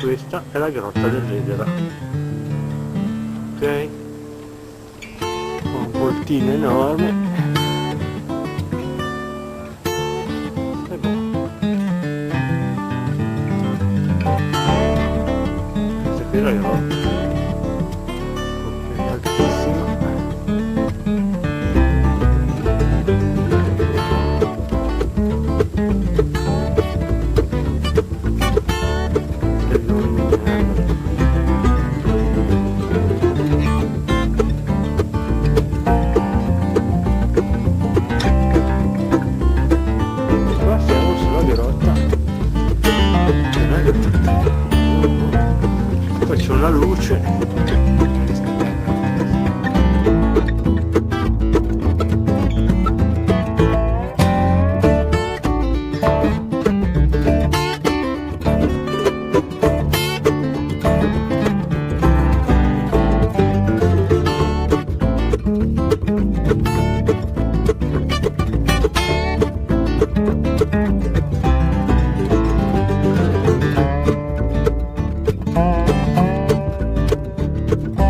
questa è la grotta dell'Edera. Ok? Un voltino enorme. E boh. Questa qui è la grotta. Ok, altissima. Poi c'è una luce.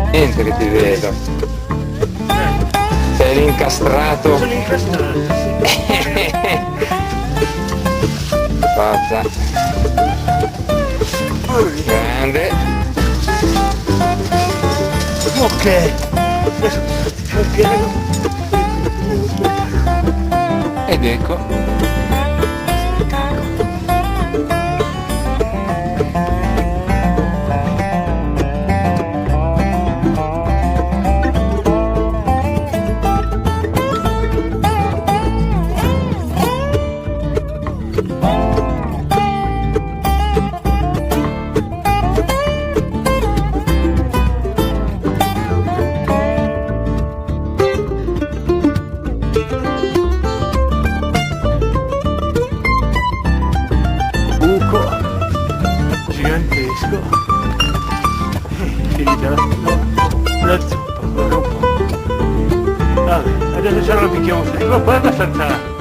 Niente che ti vedo. Sei l'incastrato. Sono incastrato, sì. Forza. Grande. Ok. Adesso cercheremo. Ed ecco. Gigantesco. Finita la zuppa, guarda un po'. Vabbè, adesso ce la picchiamo sempre, ma poi è abbastanza